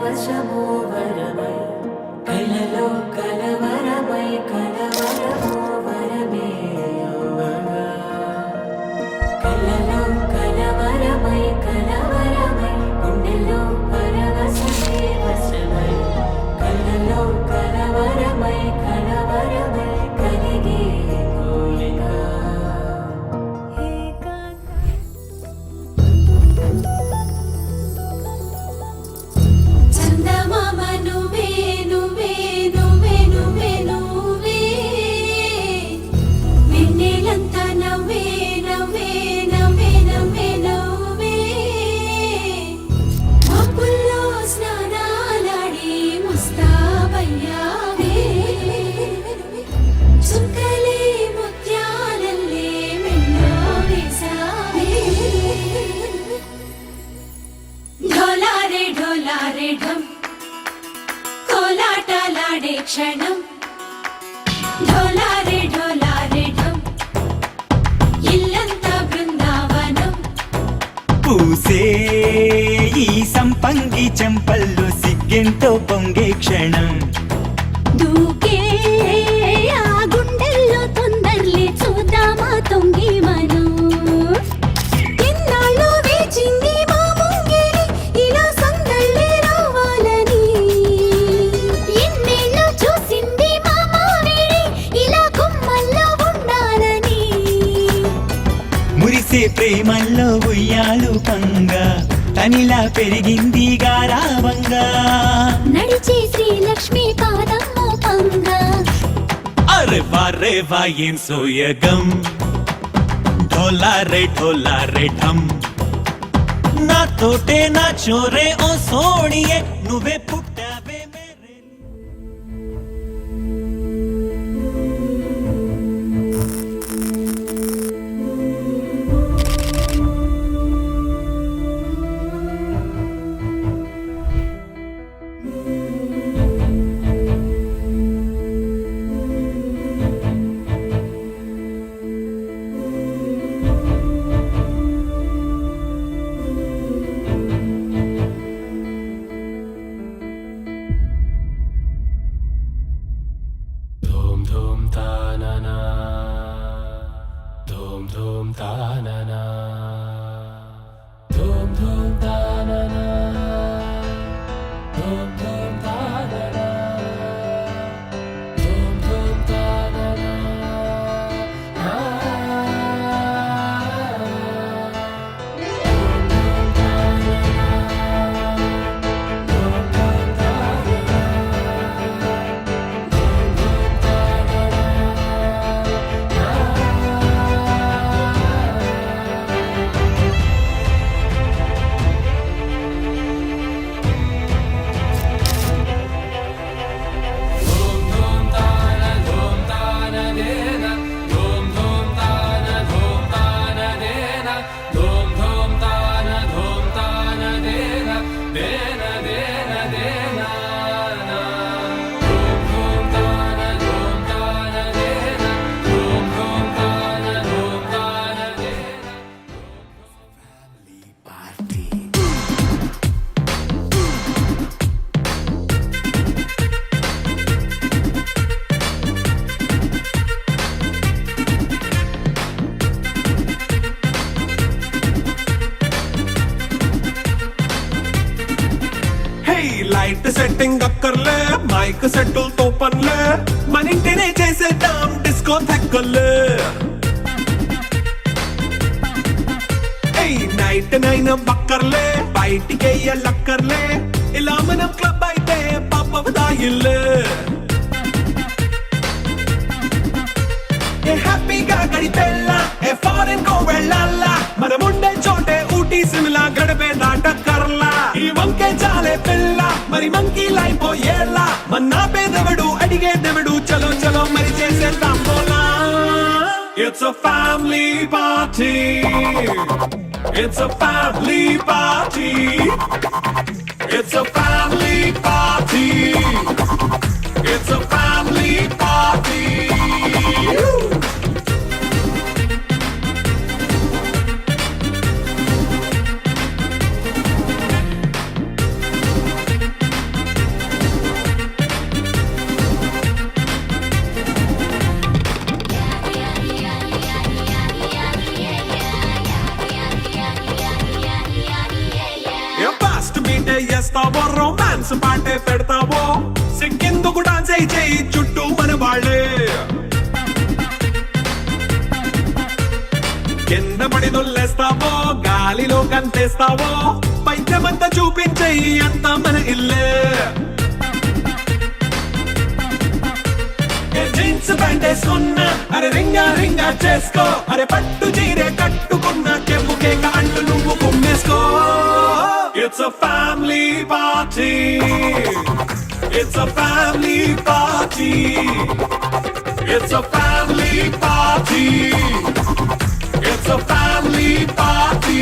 పరవశము వరమై కలలో కలవరమై కలవరము వరమే యువగా కలలో కలవరమై కలవరమై గుండెలో పరవశమే వశమై కలలో కలవరమై కలవరమై కలిగే కోరిక చందమామ నువ్వే నువ్వే నువ్వే నువ్వే నువ్వే వెన్నెలంతా నవ్వే నవ్వే నవ్వే నవ్వే నవ్వే మబ్బుల్లో స్నానాలాడి ముస్తాబయ్యావే చుక్కలే ముత్యాలల్లే మెల్లో వేసావే ఢోలారే ఢోలారే ఢం కోలాటలాడే క్షణం ఢోలారే ఢోలారే ఢం ఇల్లంతా బృందావనం పూసే ఈ సంపంగి చెంపల్లో సిగ్గెంతో పొంగే క్షణం దూకే ఆ గుండెల్లో తొందరలే చూద్దామా తొంగి మనం ఎన్నాళ్ళు వేచింది మా ముంగిరి ఇలా సందళ్ళే రావాలని ఎన్నేళ్ళు చూసింది మా మావిడి ఇలా గుమ్మల్లో ఉండాలని మురిసే ప్రేమల్లో ఉయ్యాలు పంగా తనిలా పెరిగింది గారావంగా నడిచే శ్రీలక్ష్మి పాదమ్మ పంగా అరే వారే వాయేం సోయగం ఢోలారే ఢోలారే ఢం నా తోటే నా చోరే ఓ సోణియే నువ్వే పుట్టావే మేరే धूम धूम तानना धूम धूम तानना धूम धूम तानना धूम धूम तानना धूम धूम तानना లైట్ సెట్టింగ్ అక్కర్లే మైక్ సెట్టుల్ తో పనులే మన ఇంటినే చేసేద్దాం డిస్కో థెక్కలే నైట్ నైన్ బక్కర్లే బయటికెయ్యలక్కర్లే ఇలా మనం క్లబ్ అయితే పాపదాయిల్లే హ్యాపీగా గడిపెళ్ళా ఏ ఫారెన్ కో వెళ్ళాలా మనముండే చోటే ఊటీ సిమ్లా గడిపే దాటక్కర్లా ఈ వంకే చాలే పిల్ల మరి మంకీ లైపోయేలా మన్నా పేదవడు అడిగేదెవడు చలో చలో మరి చేసేద్దాం పోలా It's a family party It's a family party It's a family party It's a family party romance పాటే పెడతావో సిగ్గెందుకు డాన్స్ అయి చేయి చుట్టూ మన వాళ్ళే కింద పడి దొల్లేస్తావో గాలిలో కంతేస్తావో పైద్యమంతా చూపించేయి అంతా మన ఇల్లే జీన్స్ ప్యాంట్ వేసుకున్నా అరే రింగా రింగా చేసుకో అరే పట్టు చీరే కట్టుకున్నా చెప్పుకే కాళ్ళు నువ్వు కుమ్మేసుకో it's a family party it's a family party it's a family party it's a family party